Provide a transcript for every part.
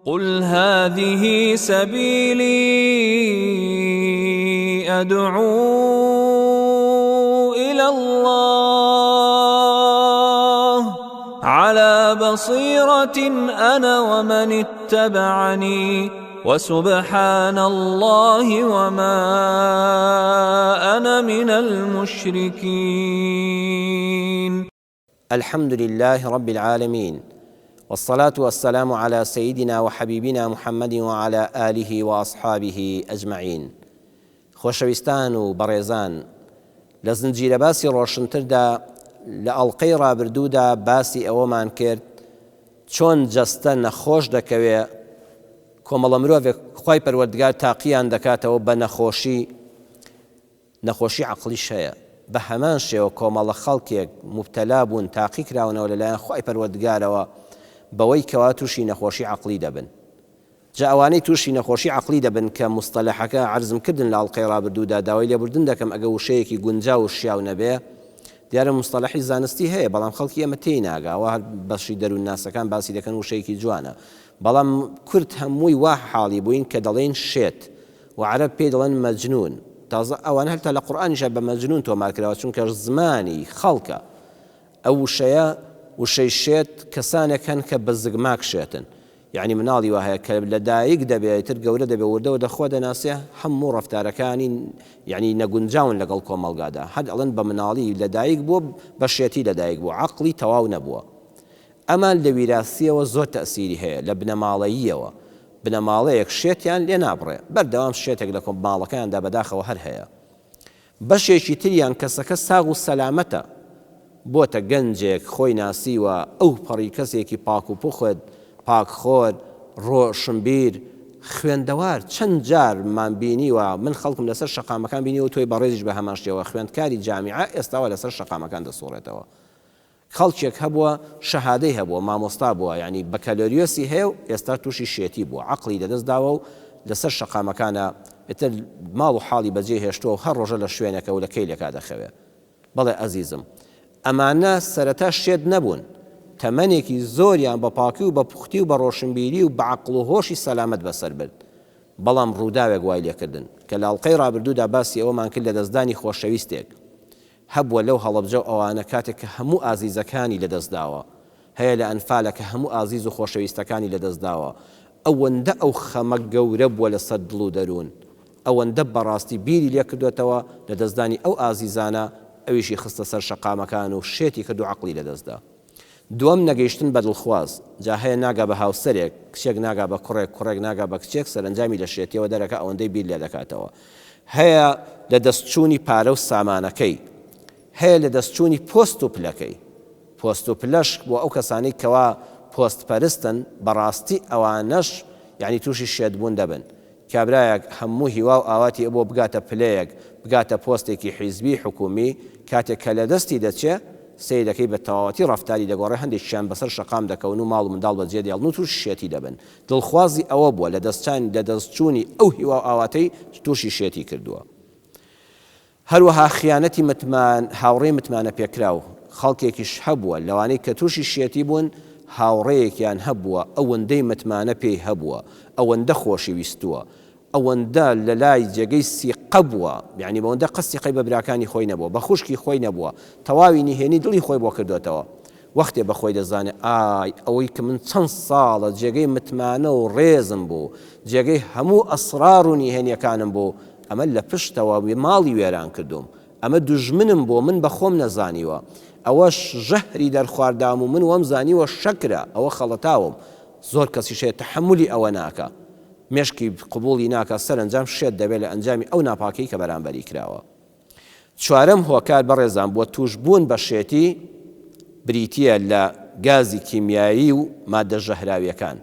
قل هذه سبيلي أدعو إلى الله على بصيرة أنا ومن اتبعني وسبحان الله وما أنا من المشركين. الحمد لله رب العالمين، والصلاة والسلام على سيدنا وحبيبنا محمد وعلى آله وأصحابه أجمعين. خۆشەویستان و بەڕێزان، لە زنجیرە باسی ڕۆشنتردا لە ئەڵقەی ڕابردوودا باسی ئەوەمان کرد چۆن جەستە نەخۆش دەکەوێت کۆمەڵە مرۆڤێک خوای پەروەردگار تاقییان دەکاتەوە بە نەخۆشی عەقلیش هەیە. بە هەمان شێوە کۆمەڵە خەڵکێک مبتەلا بوون، تاقی کراونەوە لەلایەن خوای پەروەردگارەوە بەوەی کەوا تووشی نەخۆشی عەقلی دەبن. جا ئەوانەی تووشی نەخۆشی عەقلی دەبن کە مستەلەحەکە عەرزم کردن لە ئەڵقەی ڕابردوودا داوای لێبوردن دەکەم ئەگە وشەیەکی گونجاو و شیاو نەبێ، دیارە مستەلەحی زانستی هەیە بەڵام خەڵکی ئێمە تێی ناگاوە، هەر بەشی دەروون ناسەکان باسی دەکەن وشەیەکی جوانە. بەڵام کورد هەمووی وا حاڵی بووین کە دەڵێن شێت و عەرەب پێی دەڵێن مەجنون. تازە ئەوانە هەرتا لە قورئانیشە بە مەجنون تۆمار کراوە، چونکە زمانی خەڵکە. ئەو وشەی شێت کەسانێک هەن کە بە زگماک شێتن، یعنی مناڵی وا هەیە کە لە دایک دەبێت تر گەورە دەبێ وردەوە دەخوا دەناسێ هەموو ڕەفتارەکانی یعنی نەگونجاون لەگەڵ کۆمەڵگادا، هەر ئەڵێن بە مناڵی لە دایک بووە بە شێتی لە دایک بووە، عەقلی تەواو نەبووە. ئەمان لە ویراسیەوە زۆر تەئسیری هەیە، لە بنەماڵەییەوە. بنەماڵەیەک شێتیان لێ نابڕێ، بەردەوام شێتێک لە ماڵەکەیاندا بەداخەوە هەر هەیە. بەشێکی تریان کەسەکە ساغ و سەلامەتە، بۆتە گەنجێک خۆی ناسیوە ئەو پەڕی کەسێکی پاک و پوخت، پاکخۆر، ڕۆشنبیر، خوێندەوار. چەند جارمان بینیوە، من خەڵکم لەسەر شەقامەکان بینیوە تۆی بەڕێزیش بە هەمان شێوە خوێندکاری جامیعە ئێستاوە لەسەر شەقامەکان دەسوڕێتەوە. خەڵکێک هەبووە شەهادەی هەبووە، مامۆستا بووە، یعنی بەکەلۆریۆسی هەیە و ئێستا تووشی شێتی بووە، عەقلی لەدەستداوە و لەسەر شەقامەکانە ئێتر ماڵ و حاڵی بەجێ هێشتووە و هەر ڕۆژە لە شوێنەکە و لە کەیلێکا دەخەوێ. بەڵێ ئەزیزم، ئەمانە سەرەتا شێت نەبوون، تەمەنێکی زۆریان بە پاکی و بە پوختی و بە ڕۆشنبیری و بە عەقڵ و هۆشی سەلامەت بەسەر برد. بەڵام ڕووداوێک وای لێکردن کە لە ئەڵقەی ڕابردوودا باسی ئەوەمان کرد لە دەستدانی خۆشەویستێک هەبووە لەو هەڵەبجە و ئەوانە کاتێک کە هەموو ئازیزەکانی لەدەستداوە، هەیە لە ئەنفالە کە هەموو ئازیز و خۆشەویستەکانی لەدەستداوە. ئەوەندە ئەو خەمە گەورە بووە لەسەر دڵ و دەروون، ئەوەندە بەڕاستی بیری لێ کردوێتەوە لە دەستدانی ئەو ئازیزانە، ئەویشی خستە سەر شەقامەکان و شێتی کرد و عەقلی لەدەستدا. دووەم نەگەیشتن بە دڵخواز. جا هەیە ناگا بە هاوسەرێک، کچێک ناگا بە کوڕێک، کوڕێک ناگا بە کچێک، سەرنجامی لە شێتیەوە دەرەکە ئەوەندەی بیر لێ دەکاتەوە. هەیە لە دەستچوونی پارە و سامانەکەی، هەیە لە دەستچوونی پۆست و پلەکەی. پۆست و پلەش بۆ ئەو کەسانەی کەوا پۆست پەرستن، بەڕاستی ئەوانەش یعنی تووشی شێتبوون دەبن. کابرایەک هەموو هیوا و ئاواتی ئەبۆ بگاتە پلەیەک، بگاتە پۆستێکی حیزبی حکومی، کاتێک کە لە دەستی دەچێ سیدەکەی بە تەواوەتی ڕەفتاری دەگۆڕێ، هەندێکیان بەسەر شەقام دەکەون و ماڵ و منداڵ بەجێ دێڵن و تووشی شێتی دەبن. دڵخوازی ئەوە بووە لە دەستچوونی ئەو هیوا و ئاواتەی تووشی شێتی کردووە. هەروەها خیانەتی متمان، هاوڕێی متمانە پێکراو. خەڵکێکیش هەبووە لەوانەی کە تووشی شێتی بوون، هاوڕێیەکیان هەبووە ئەوەندەی متمانە پێی هەبووە، ئەوەندە خۆشی ویستووە، ئەوەندە لە لای جێگەی سیقە بووە، یعنی بەوەندە قەسیقەی بە براکانی خۆی نەبووە، بە خوشکی خۆی نەبووە، تەواوی نهێنی دڵی خۆی بۆ کردوێتەوە. وەختێ بەخۆی دەزانێت ئای ئەوەی کە من چەند ساڵە جێگەی متمانە و ڕێزم بوو، جێگەی هەموو ئەسرار و نهێنیەکانم بوو، ئەمە لە پشتەوە ماڵی وێران کردوم، ئەمە دوژمنم بۆ من بەخۆم نەزانیوە، ئەوەش ژەهری دەرخواردام و من وەم زانیوە شەکرە، ئەوە خەڵەتاوم. زۆر کەسیشەیە تەحەمولی ئەوە ناکە، مێشکی قبوڵی ناکە، سەرنجام شێت دەبێت لە ئەنجامی ئەو ناپاکەی کە بەرامبەری کراوە. چوارەم هۆکار بەڕێزان بۆ توشبوون بە شێتی بریتیە لە گازی کیمیایی و مادە ژەهراویەکان.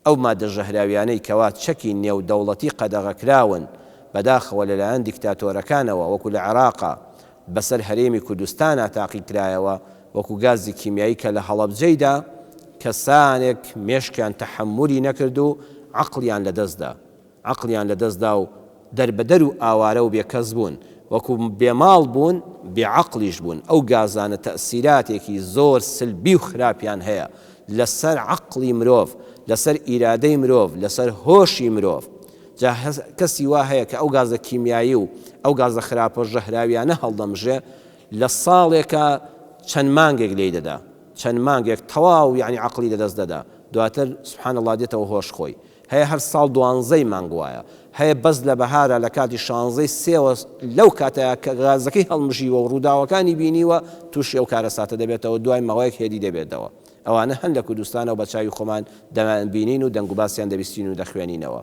ئەو مادە ژەهراویانەی کەوا چەکی نێودەوڵەتی قەدەغەکراون بەداخەوە لەلایەن دیکتاتۆرەکانەوە، وەکو لە عێراقا بەسەر هەرێمی کوردستانە تاقی کرایەوە، وەکو گازی کیمیایی کە لە هەڵەبجەیدا کەسانێک مێشکیان تەحەمولی نەکرد و عەقلیان لەدەستدا و دەربەدەر و ئاوارە و بێکەس بوون، وەکو بێماڵ بوون، بێعەقلیش بوون. ئەو گازانە تەئسیراتێکی زۆر سلبی و خراپیان هەیە لەسەر عەقلی مرۆڤ، لەسەر ئیرادەی مرۆڤ لەسەر هۆشی مرۆڤ جا کەسی وا هەیە کە ئەو گازە کیمیایی و ئەو گازە خراپە ژەهراویانە هەڵدەمژێ لە ساڵێکە چەند مانگێک لێی دەدا چەند مانگێک تەواو یعنی عەقڵی لەدەست دەدا دواتر سبحان الله دێتەوە هۆش خۆی هەیە هەر ساڵ 12 مانگ وایە هەیە بەس لە بەهارە لە کاتی 16 سێوە لەو کاتەیە کە غازەکەی هەڵمژیوە و ڕووداوەکانی بینیوە تووشی ئەو کارە ساتە دەبێتەوە دوای ماوەیەک هێدی دەبێتەوە ئەوانە هەن لە کوردستانە و بە چاوی خۆمان دەبینین و دەنگ و باسییان دەبیستین و دەخوێنینەوە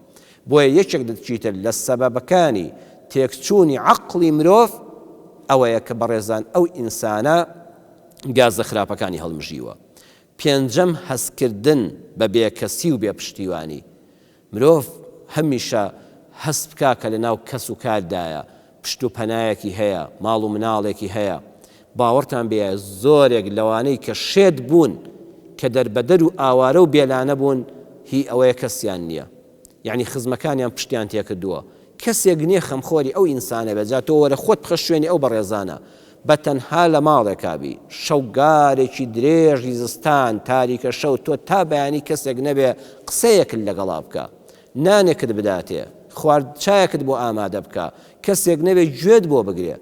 بۆیە یەکێک دەچیتر لە سەبەبەکانی تێکچوونی عەقڵی مرۆڤ ئەوەیە کە بەڕێزان ئەو ئینسانە گازە خراپەکانی هەڵمژیوە پێنجەم هەستکردن بە بێکەسی و بێپشتیوانی مرۆڤ هەمیشە هەست بکا کە لە ناو کەس و کاردایە پشت و پەنایەکی هەیە ماڵ و مناڵێکی هەیە باوەڕتان بێ زۆرێک لەوانەی کە شێت بوون کە دەربەدەر و ئاوارە و بێلانە بوون هی ئەوەیە کەسیان نییە یعنی خزمەکانیان پشتیان تێکردووە کەسێک نییە خەمخۆری ئەو ئینسانە بێت تۆ وەرە خۆت بخە شوێنی ئەو بەڕێزانە بە تەنها لە ماڵێکابی شەوگارێکی درێژی زستان تاریکە شەو تۆ تا بەیانی کەسێک نەبێ قسەیەکت لەگەڵا بکە نانێکت بداتێ خوارد چایەکت بۆ ئامادە بکە کەسێک نەبێ گوێت بۆ بگرێ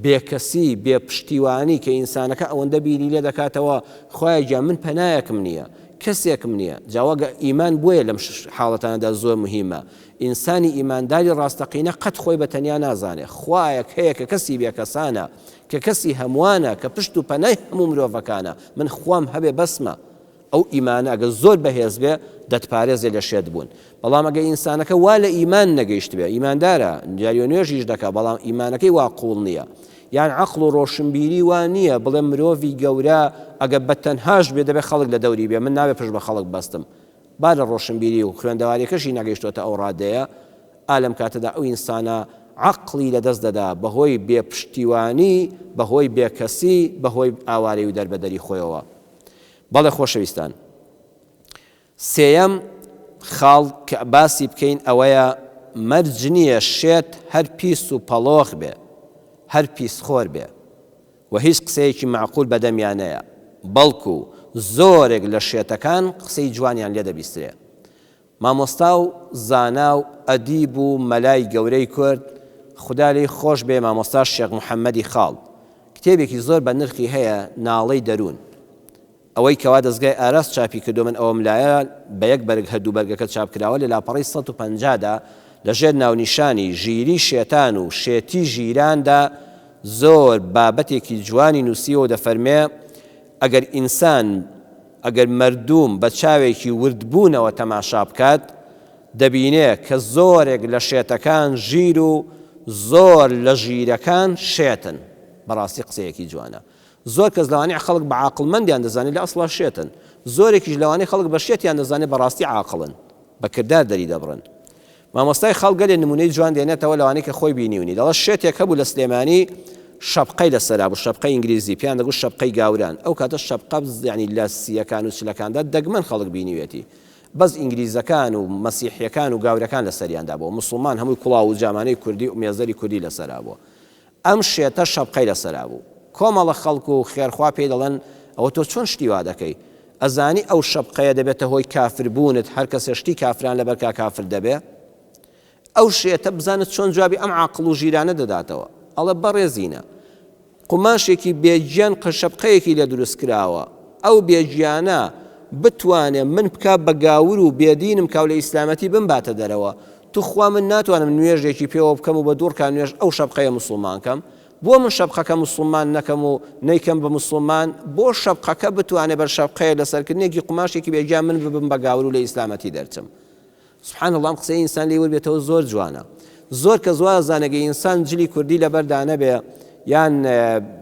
بێکەسی بێپشتیوانی کە ئینسانەکە ئەوەندە بیری لێ دەکاتەوە خوایە گیان من پەنایەکم نییە کەسێکم نییە جاوەگە ئیمان بۆیە لەم حاڵەتانەدا زۆر مهمە ئینسانی ئیمانداری ڕاستەقینە قەت خۆی بە تەنیا نازانێ خوایەک هەیە کە کەسی بێکەسانە کە کەسی هەمووانە کە پشت و پەنای هەموو مرۆڤەکانە من خوام هەبێ بەسمە ئەو ئیمانە ئەگە زۆر بەهێز بێ دەتپارێزێ لە شێت بوون بەڵام ئەگە ئینسانەکە وا لە ئیمان نەگەیشت بێ ئیماندارە دیاری و نوێژیش دەکا بەڵام ئیمانەکەی وا قوڵ نییە یان عەقڵ و ڕۆشنبیری وان نییە بڵێ مرۆڤی گەورە ئەگە بەتەنهاش بێ دەبێ خەڵک لە دەوری بێ من نابێ پشت بە خەڵک بەستم با لە ڕۆشنبیری و خوێندەواریەکەشی نەگەیشتۆتە ئەو ڕادەیە ئالەم کاتەدا ئەو ئینسانە عەقڵی لەدەست دەدا بەهۆی بێپشتیوانی بەهۆی بێکەسی بەهۆی ئاوارەی و دەربەدەری خۆیەوە بەڵێ خۆشەویستان سێیەم خاڵ کە باسی بکەین ئەوەیە مەرج نییە شێت هەر پیس و پەڵۆخ بێ هەر پیسخۆر بێ و هیچ قسەیەکی معقول بەدەمیانەیە بەڵکو زۆرێک لە شێتەکان قسەی جوانیان لێ دەبیسترێ مامۆستا و زانا و ئەدیب و مەلای گەورەی کورد خوددا لێی خۆش بێ مامۆستا شێخ محەممەدی خاڵ کتێبێکی زۆر بە نرخی هەیە ناڵەی دەروون ئەوەی کەوا دەستگای ئاراست چاپی کردو من ئەوەم لایە بە یەک بەرگ هەردوو بەرگەکە چاپکراوە لە لاپەڕی 150دا لەژێر ناونیشانی ژیری شێتان و شێتی ژیراندا زۆر بابەتێکی جوانی نووسیەوە دەفەرمێ ئەگەر ئینسان ئەگەر مردوم بە چاوێکی وردبوونەوە تەماشا بکات دەبینێ کە زۆرێک لە شێتەکان ژیر و زۆر لە ژیرەکان شێتن بەڕاستی قسەیەکی جوانە زۆر کەس لەوانەیە خەڵک بە عاقڵمەندیان دەزانێت لە ئەسڵا شێتن زۆرێکیش لەوانەیە خەڵک بە شێتیان دەزانێت بەڕاستی عاقڵن بە کردار دەری دەبڕن مامۆستای خەڵک گەلێ نمونەی جوان دێنێتەوە لەوانەیە کە خۆی بینیونی دەڵێ شێتێک هەبوو لە سلێمانی شەپقەی لەسەرا بوو شەپقەی ئینگلیزی پیان دەگوت شەپقەی گاوران ئەو کاتە شەپقە یعنی لە سیەکان و چلەکاندا دەگمەن خەڵک بینیوێتی بەس ئینگلیزەکان و مەسیحیەکان و گاورەکان لەسەریاندا بوو مسلمان هەمووی کوڵاو و جامانەی کوردی و مێزەری کوردی لەسەرا بوو ئەم شێتە شەپقەی لەسەرا بوو کۆمەڵە خەڵک و خێرخوا پێی دەڵێن ئەوە تۆ چۆن شتی وا دەکەی ئەزانی ئەو شەپقەیە دەبێتە هۆی کافربوونت هەر کەسێ شتی کافران لەبەر کافر دەبێ ئەو شێتە بزانت چۆن جوابی ئەم عاقڵ و ژیرانە دەداتەوە ئەڵە بەڕێزینە قماشێکی بێجیان شەپقەیەکی لە دروست کراوە ئەو بێجیانە بتوانێ من بکا بە گاور و بێدینم کاو لە ئیسلامەتی بمباتە دەرەوە تو خوا من ناتوانم نوێژێکی پێوە بکەم و بە دوورکان نوێژ ئەو شەپقەیە مسلمانکەم بۆ من شەپقەکە مسلمان نەکەم و نەیکەم بە مسلمان بۆ شەپقەکە بتوانێ بەر شەپقەیە لەسەرکردنێکی قماشێکی بێجیان من ببم بە گاور و لە ئیسلامەتی دەرچم سبحان الله قسەی ئینسان لێ وەربێتەوە زۆر جوانە زۆر کە زوار زانەگەی ئینسان جلی کوردی لەبەردانە بێ یان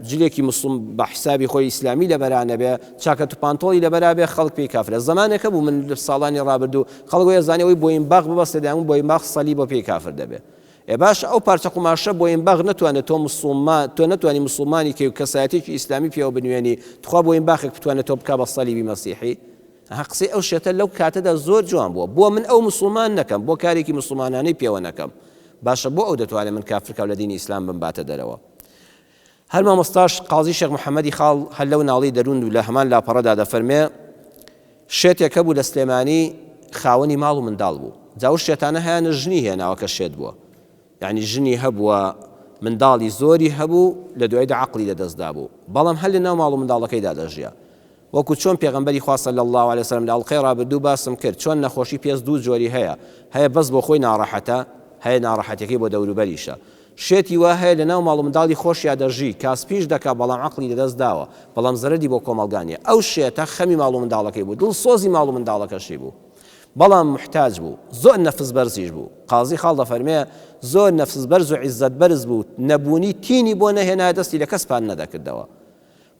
جلێکی مسلم بە حسابی خۆی ئیسلامی لەبەرانە بێ چاکەت و پانتۆڵی لەبەرا بێ خەڵک پێی کافرە زمانێکە بوو من لە ساڵانی ڕابردوو خەڵک وێزانەوەی بۆین باغ ببەستە دەیان بۆین باغ سەلی بۆ پێی کافر دەبێ باش ئەو پارچە قماشە بۆین باغ نتوانێت تۆ نتوانی مسلمانی کە کەسایەتێکی ئیسلامی پێوە بنوێنی تخوا بۆین باغێک بتوانێت تۆ بکا بە سەلیبی مەسیحی قسەی ئەو شێتە لەو کاتەدا زۆر جوان بووە بۆ من ئەو مسلمان نەکەم بۆ کارێکی مسلمانانەی پێوە نەکەم باشە بۆ ئەو دەتوانێت من کافرکە لە دینی ئیسلام بمباتە دەرەوە هەر مامۆستاش قازی شێخ محەممەدی خاڵ هەر لەو ناڵی دەروون و لە هەمان لاپەڕەدا دەفەرمێ شێتێکە بوو لە سلێمانی خاوەنی ماڵ و منداڵ بوو جا ئەو شێتانە هەیەنە ژنی هێناوە کە شێت بووە یعنی ژنی هەبووە منداڵی زۆری هەبوو لە دوایدا عەقڵی لەدەستدا بوو بەڵام هەر لەناو ماڵ و منداڵەکەیدا دەژیا وەکو چۆن پێغەمبەری خوا صلی الله علیه وسلم لە ئەڵقەی ڕابردوو باسم کرد چۆن نەخۆشی پێست دوو جۆری هەیە بەس بۆ خۆی ناڕەحەتە هەیە ناڕەحەتیەکەی بۆ دەوروبەریشە شێتی وا هەیە لەناو ماڵ و منداڵی خۆشیا دەژی کاسپیش دەکا بەڵام عەقڵی لەدەست داوە بەڵام زەرەری بۆ کۆمەڵگانیە ئەو شێتە خەمی ماڵ و منداڵەکەی بوو دڵسۆزی ماڵ و منداڵەکەشی بوو بەڵام محتاج بوو زۆر نەفس بەرزیش بوو قازی خاڵ دەفەرمێ زۆر نەفس بەرز و عیزەت بەرز بوو نەبوونی تینی بۆ نەهێنا دەستی لە کەسپان نەدەکردەوە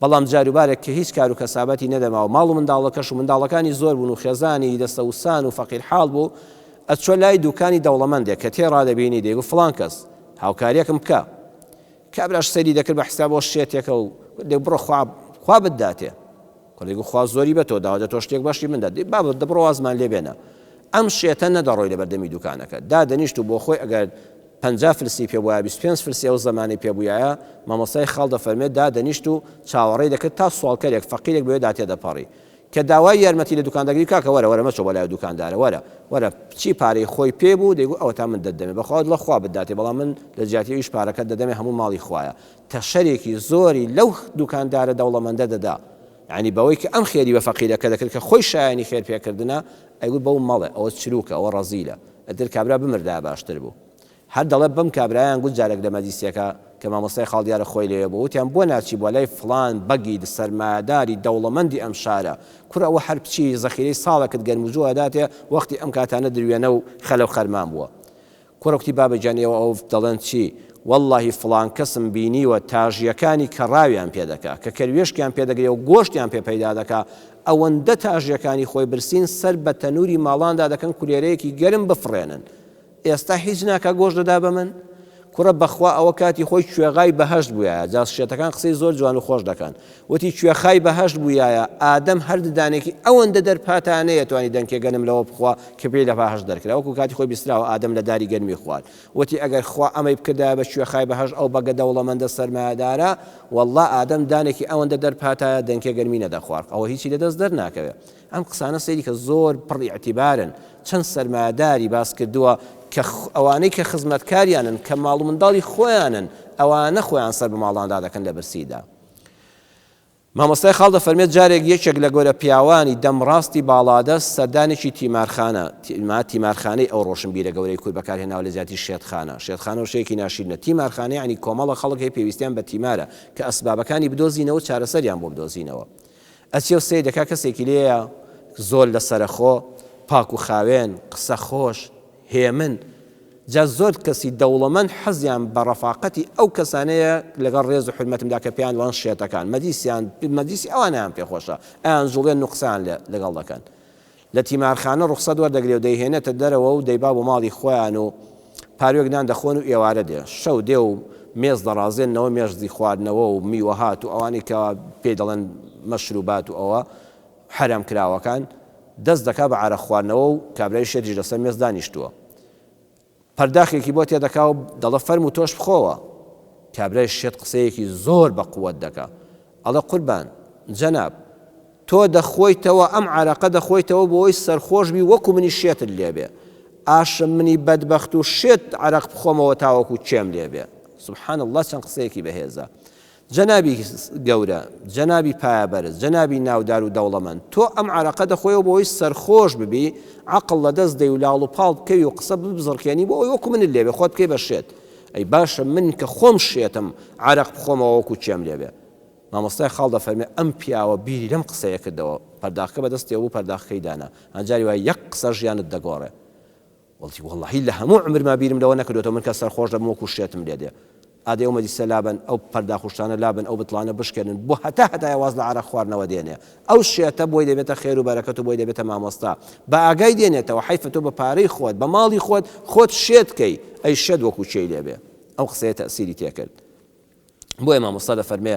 بەڵام جاروبارێک کە هیچ کار و کەسابەتی نەدەماوە ماڵ و منداڵەکەش و منداڵەکانی زۆر بوون و خێزانی دەستەوسان و فەقیر حاڵ بوو ئەچۆ لای دوکانی دەوڵەمەندێک کە تێڕا دەبینی دەیگو فڵان کەس هاوکاریەکم بکە کابراش سەری دەکرد بە حساب بۆ شتێکەکە و دێ بڕۆ خوا بداتێ کۆلێگو خوا زۆری بە تۆ داوە تۆ شتێک باشی من دەدی با دەبڕۆ وازمان لێ بێنە ئەم شێتە نەدەڕۆی لە بەردەمی دوکانەکە دادەنیشت و بۆ خۆی ئەگەر 50 فرسی پێ بووە 25 فرسی ئەو زمانی پێ بووایە مامۆستای خاڵ دەفەرمێت دادەنیشت و چاوەڕێی دەکرد تا سوالکەرێک فەقیرێک بوێ داتێ دەپەڕی کە داوای یارمەتی لە دوکاندەگری کاکە وەرە مەچۆ بە لای دوکاندارە وەرە چی پارەی خۆی پێ بوو دەیگو ئەوە تا من دەدەمێ بەخوا لە خوا بداتێ بەڵام من لە جیاتیەوەیش پارەکە دەدەمێ هەموو ماڵی خوایە تەشەرێکی زۆری لەو دوکاندارە دەوڵەمەندە دەدا یعنی بەوەی کە ئەم خێری بە فەقیرەکە دەکرد کە خۆی شایانی خێر پێکردنە ئەیگوت بەو مەڵێ ئەوە چروکە ئەوە ڕەزیلە ئەدر کابرا بمردا باشتر بوو هەر دەڵێ بەم کابرایان گوت جارێک لە مەجلیسێکە کە مامۆستای خاڵ دیارە خۆی لێ بوو وتیان بۆ ناچی بۆ لای فڵان بەگی سەرمایەداری دەوڵەمەندی ئەم شارە کورە ئەوە هەر بچی زەخیرەی ساڵێکت گەرمجووە داتێ وەختی ئەم کاتانە دروێنە و خەلە و خەرمان بووە کوڕەکتی بابەجانیەوە ئەو دەڵێن چی واللهی فڵان کەسم بینیوە تاژیەکانی کە ڕاویان پێ دەکا کە کەروێشکیان پێدەگرێ و گۆشتیان پێ پەیدا دەکا ئەوەندە تاژیەکانی خۆی برسین سەر بە تەنووری ماڵاندا دەکەن کولێرەیەکی گەرم بفڕێنن ئێستا هیچ ناکە گۆشت دەدا بە من کوڕە بەخوا ئەوە کاتی خۆی کوێغای بەهەشت بووایە جا شێتەکان قسەی زۆر جوان و خۆش دەکەن وتی کوێخای بەهەشت بووایە ئادەم هەرددانێکی ئەوەندە دەرپاتانەیە توانی دەنگێ گەنم لەوە بخوا کە پێی لە بەهەشت دەرکرا وەکو کاتی خۆی بیستراوە ئادەم لە داری گەرمی خوارد وتی ئەگەر خوا ئەمەی بکردا بە کوێخای بەهەشت ئەو بەگە دەوڵەمەندە سەرمایەدارە والله ئادەم دانێکی ئەوەندە دەرپاتایە دەنگێ گەرمی نەدەخوارد ئەوە هیچی لەدەست دەرناکەوێت ئەم قسانە سەیری کە زۆر پڕی ئەتیبارن چەند سەرمایەداری باس کردووە کە ئەوانەی کە خزمەتکاریانن کە ماڵ و منداڵی خۆیانن ئەوانە خۆیان سەر بە ماڵاندا دەکەن لە برسیدا مامۆستای خاڵ دەفەرمێت جارێک یەکێک لە گەورە پیاوانی دەمڕاستی باڵادەست سەردانێکی تیمارخانەی ئەو ڕۆشنبیرە گەورەی کورد بەکارهێناوە لە زیاتی شێتخانە شەیەکی ناشرینە تیمارخانە ینی کۆمەڵە خەڵک هەیە پێویستیان بە تیمارە کە ئەسبابەکانی بدۆزینەوە چارەسەریان بۆ بدۆزینەوە ئەچێ و سەی دەکا کەسێکی لێیە زۆر لە سەرخۆ پاک و خاوێن قسە خۆش هێمن جا زۆر کەسی دەوڵەمەند حەزیان بە ڕەفاقەتی ئەو کەسانەیە لەگەڵ ڕێز و حرمەتمدا کە پێیان وان شێتەکان مەجلیسی ئەوانیان پێخۆشە ئەیان زوڵێن نوقسان لەگەڵ دەکەن لە تیمارخانە ڕوخسەت وەردەگرێ و دەیهێنێتە دەرەوە و دەیبا بۆ ماڵی خۆیان و پارێکدان دەخۆن و ئێوارە دێ شەو دێ و مێز دەڕازێنەوە مێژزی خواردنەوە و میوەهات و ئەوانی کە پێی دەڵێن مەشروبات و ئەوە حرام کراوەکان دەست دەکا بە عارە خواردنەوە و کابرای شێتیش لەسەر مێز دانیشتووە پەرداخێکی بۆ تێدەکا و دەڵە فەرم و تۆش بخۆوە کابرای شێت قسەیەکی زۆر بە قووەت دەکا ئەڵە قوربان جەناب تۆ دەخۆیتەوە ئەم عارەقە دەخۆیتەوە بۆی سەرخۆش بی وەکو منی شێتت لێبێ ئاشم منی بەدبەخت و شێت عارەق بخۆمەوە تاوەکو چێم لێبێ سبحان الله چەند قسەیەکی بەهێزە جەنابی گەورە جەنابی پایەبەرز جەنابی ناودار و دەوڵەمەند تۆ ئەم عارەقە دەخۆیەوە بۆی سەرخۆش ببی عەقڵ لەدەست دەی و لاڵ و پاڵ بکەوی و قسە بزڕکێنی بۆ ئەوی وەکو منت لێبێ خۆت بکەی بە شێت ئەی باشە من کە خۆم شێتم عارەق بخۆمەوە وەکو چێم لێبێ مامۆستای خاڵ دەفەرمێ ئەم پیاوە بیری لەم قسەیە کردەوە پەرداخەکە بەدەستێ بوو پەرداخەکەی دانا ئەنجاری وایە یەک قسە ژیانت دەگۆڕێ وەڵی وەڵڵاهی لە هەموو عمرما بیرم لەوە نەکردوێتەوە من کە سەرخۆش دەبم وەکو شێتم لێدێ ئادێ ئەو مەجلیسە لابن ئەو پەرداخوشتانە لابن ئەو بتڵانە بشکێنن بۆ هەتا واز لە عارە خواردنەوە دێنێ ئەو شێتە بۆی دەبێتە خێر و بەرەکەت و بۆی دەبێتە مامۆستا بە ئاگای دێنێتەوە حیفە تۆ بە پارەی خۆت بە ماڵی خۆت شێت کەی ئەی شێت وەکو چێی لێبێ ئەو قسەیە تەئسیری تێکرد بۆیە مامۆستا دەفەرمێ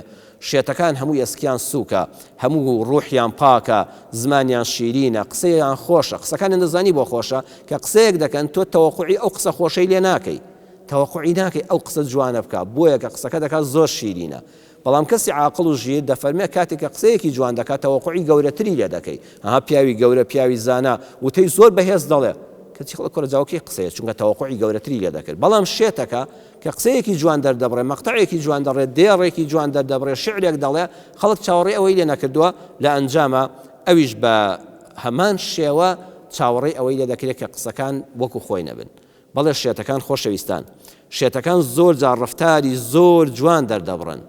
شێتەکان هەموو ئەسکیان سووکە هەموو ڕوحیان پاکە زمانیان شیرینە قسەیان خۆشە قسەکان دەزانی بۆ خۆشە کە قسەیەک دەکەن تۆ تەوەقوعی ئەو قسە خۆشەی لێ ناکەی تەوەقوعی ناکەی ئەو قسە جوانە بکە بۆیە کە قسەکە دەکات زۆر شیرینە بەڵام کەسی عاقڵ و ژیر دەفەرمێ کاتێککە قسەیەکی جوان دەکات تەوەقوعی گەورەتری لێ دەکەی ئەها پیاوی گەورە پیاوی زانا وتەی زۆر بەهێز دەڵێ کەچی خەڵک کۆرەجاوکەی قسەیە چونکە تەوەقوعی گەورەتری لێ دەکرد بەڵام شێتەکە کە قسەیەکی جوان دەردەبڕێ مەقتەعێکی جوان دەڕێت دێڕێکی جوان دەردەبڕێ شعرێک دەڵێ خەڵک چاوەڕێی ئەوەی لێ نەکردووە لە ئەنجامە ئەویش بە هەمان شێوە چاوەڕێی ئەوەی لێ دەکرێت کە قسەکان وەکو خۆی نەبن بەڵێ شێتەکان خۆشەویستان شێتەکان زۆر جار ڕەفتاری زۆر جوان دەردەبڕن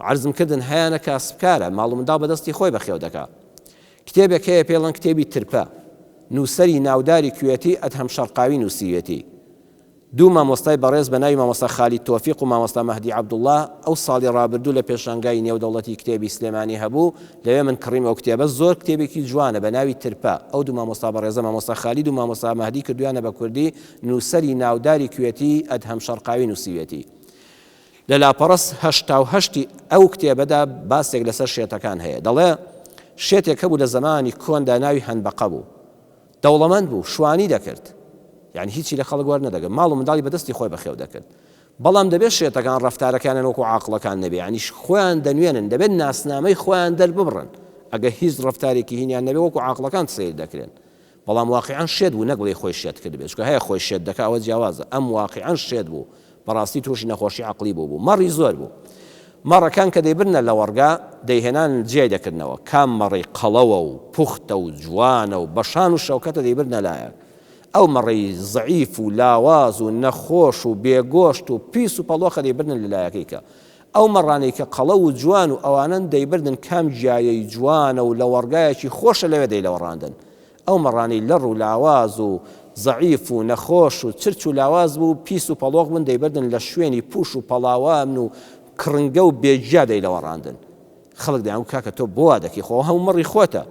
عەرزم کردن هەیانە کاسبکارە ماڵ و منداڵ بەدەستی خۆی بەخێو دەکات کتێبێک هەیە پێڵەن کتێبی ترپە نووسەری ناوداری کوێتی ئەدهم شەرقاوی نووسیوێتی دوو مامۆستای بەڕێز بە ناوی مامۆستا خالید تۆفیق و مامۆستا مەهدی عەبدوڵڵا ئەو ساڵی ڕابردوو لە پێشانگای نێودەوڵەتی کتێبی سلێمانی هەبوو لەوێ من کڕیم ئەو کتێبە زۆر کتێبێکی جوانە بە ناوی ترپە ئەو دوو مامۆستا بەڕێزە مامۆستا خالید و مامۆستا مەهدی کردویانە بە کوردی نووسەری ناوداری کوێتی ئەدهم شەرقاوی نووسیوێتی لە لاپەڕەس هەشتا و هەشتی ئەو کتێبەدا باسێک لەسەر شێتەکان هەیە دەڵێ شێتێک هەبوو لە زمانی کۆندا ناوی هەنبەقە بوو دەوڵەمەند بوو شوانی دەکرد یعنی هیچی لە خەڵک وەرنەدەگرت ماڵ و منداڵی بەدەستی خۆی بەخێو دەکرد بەڵام دەبێت شێتەکان ڕەفتارەکانیان وەکو عاقڵەکان نەبێ یعنی خۆیان دەنوێنن دەبێت ناسنامەی خۆیان دەرببڕن ئەگە هیچ ڕەفتارێکی هینیان نەبێ وەکو عاقڵەکان سیر دەکرێن بەڵام واقعیان شێت بوو نەگوڵی خۆی شێت کرد بێت چونکە هەیە خۆی شێت دەکا ئەوە جیاوازە ئەم واقعیان شێت بوو بەڕاستی تووشی نەخۆشی عەقڵی بوو مەڕی زۆر بوو مەڕەکان کە دەیبرنە لە وەرگا دەیهێنان جێی دەکردنەوە کام مەڕی قەڵەوە و پوختە و جوانە و بەشان و شەوکەتە دەیبرنە لایەک ئەو مەڕی زەعیف و لاواز و نەخۆش و بێگۆشت و پیس و پەڵۆخە دەیبرنن لە لایەکەیکە ئەو مەڕانەی کە قەڵە و جوان و ئەوانن دەیبردن کام جیایەی جوانە و لە وەرگایەکی خۆشە لەوێ دەیلەوەڕاندن ئەو مەڕانەی لەڕ و لاواز و زەعیف و نەخۆش و چرچ و لاواز بوو پیس و پەڵۆخ بوون دەیبردن لە شوێنی پوش و پەڵاوان و کڕنگە و بێجیا دەیلەوەڕاندن خەڵک دەیان کاکە تۆ بۆ دەکەی خۆ هەموو مەڕی خۆتە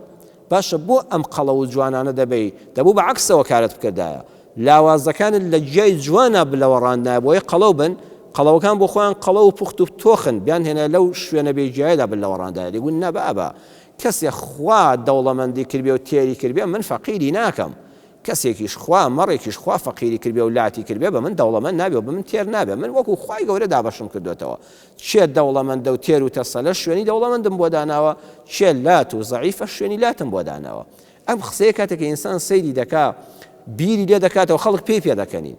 باشە بۆ ئەم قەڵە و جوانانە دەبێ دەبوو بە عەکسەوە کارت بکردایە لاوازەکانت لە جیای جوانە بلەوەڕاندایە بۆیە قەڵەو بن قەڵەوەکان بۆ خۆیان قەڵە و پوخت و تۆخن بیان هێنا لەو شوێنە بێجیایەدا بلەوەڕاندایە دەیگوون نەبابە کەسێک خوا دەوڵەمەندی کردبێ و تێری کردبێ من فەقیری ناکەم کەسێکیش خوا مەڕێکیش خوا فەقیری کردبێ و لاتی کردبێ بە من دەوڵەمەند نابێ و بە من تێر نابێ من وەکو خوای گەورە دابەشم کردوێتەوە چێ دەوڵەمەندە و تێر و تەسەلە شوێنی دەوڵەمەندم بۆ داناوە چێ لات و زەعیفە شوێنی لاتم بۆ داناوە ئەم قسەیە کاتێک ئینسان سەیری دەکا بیری لێ دەکاتەوە خەڵک پێی پێ دەکەنین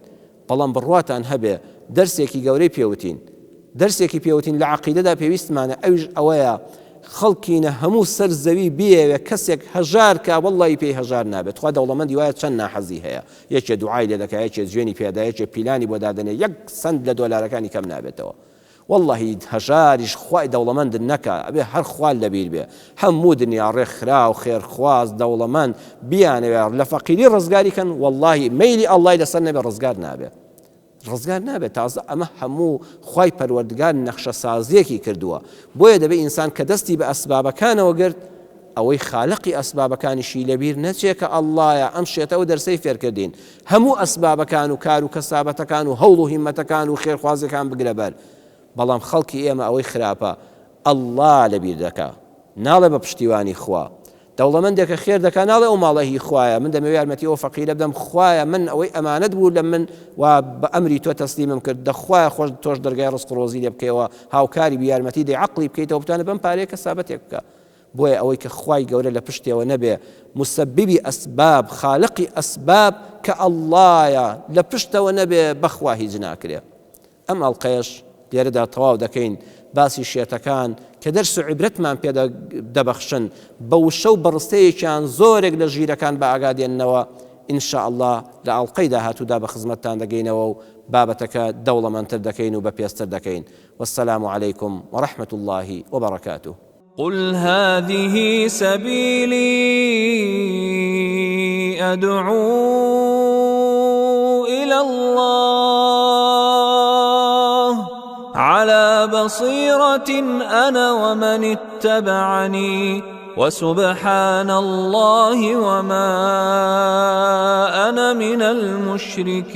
بەڵام بڕواتان هەبێ دەرسێکی گەورەی پێوتین دەرسێکی پێوتین لە عەقیدەدا پێویستمانە ئەویش ئەوەیە خەڵکینە هەموو سەر زەوی بێوێ کەسێک هەژار کا وەڵڵی پێی هەژار نابێت خوا دەوڵەمەندی وایە چەند ناحەزی هەیە یەکێ دوعای لێ دەکات یەکێ جوێنی پێدا یەکێ پیلانی بۆ دادنێ یەک سەند لە دۆلارەکانی کەم نابێتەوە واللهی هەژاریش خوای دەوڵەمەند نەکا ئەبێ هەر خوال لەبیر بێ هەموو دنیا ڕێکخرا و خێرخواز دەوڵەمەند بیانەوێ لە فەقیری ڕزگاری کەن واللهی مەیلی ئەڵڵای لەسەر نەبێ ڕزگار نابێت ڕزگار نابێت تازە ئەمە هەموو خوای پەروەردگار نەخشە سازیەکی کردووە بۆیە دەبێت ئینسان کە دەستی بە ئەسبابەکانەوە گرت ئەوەی خالقی ئەسبابەکانیشی لەبیر نەچێت کە ئەڵڵایە ئەم شێتەوە دەرسەی فێرکردین هەموو ئەسبابەکان و کار و کەسابەتەکان و هەوڵ و هیممەتەکان و خێرخوازەکان بگرە بەر بەڵام خەڵکی ئێمە ئەوەی خراپە ئەڵڵا لەبیر دەکا ناڵێ بە پشتیوانی خوا دەوڵەمەندێکە خێر دەکا ناڵێ ئەو ماڵە هی خوایە من دەمەوێت یارمەتی ئەو فەقیرە بدەم خوایە من ئەوەی ئەمانەت بوو لە من و بە ئەمری تۆ تەسلیمم کرد دەخوایە خۆش تۆش دەرگای ڕزق و ڕۆزی لێ بکەیەوە هاوکاری بیارمەتی دەی عەقڵی بکەیتەوە بتوانێت بەم پارەیە کەسابەتێک بکە بۆیە ئەوەی کە خوای گەورە لە پشتێوە نەبێ مسببی ئەسباب خالقی ئەسباب کە ئەڵڵایە لە پشتەوە نەبێ بەخوا هیچ ناکرێ ئەم ئەڵقەیەش لێرەدا تەواو دەکەین باسی شێتەکان کە دەرس و عیبرەتمان پێ دەبەخشن بە وشە و بەڕستەیەکیان زۆرێک لە ژیرەکان بە ئاگادێننەوە ئینشاء الله لە ئەڵقەی داهاتوودا بە خزمەتتان دەگەینەوە و بابەتەکە دەوڵەمەندتر دەکەین و بەپێستر دەکەین والسلام عليكم ورحمة الله وبركاته قل هذه سبيلي أدعو إلى الله على بصيرة أنا ومن اتبعني وسبحان الله وما أنا من المشركين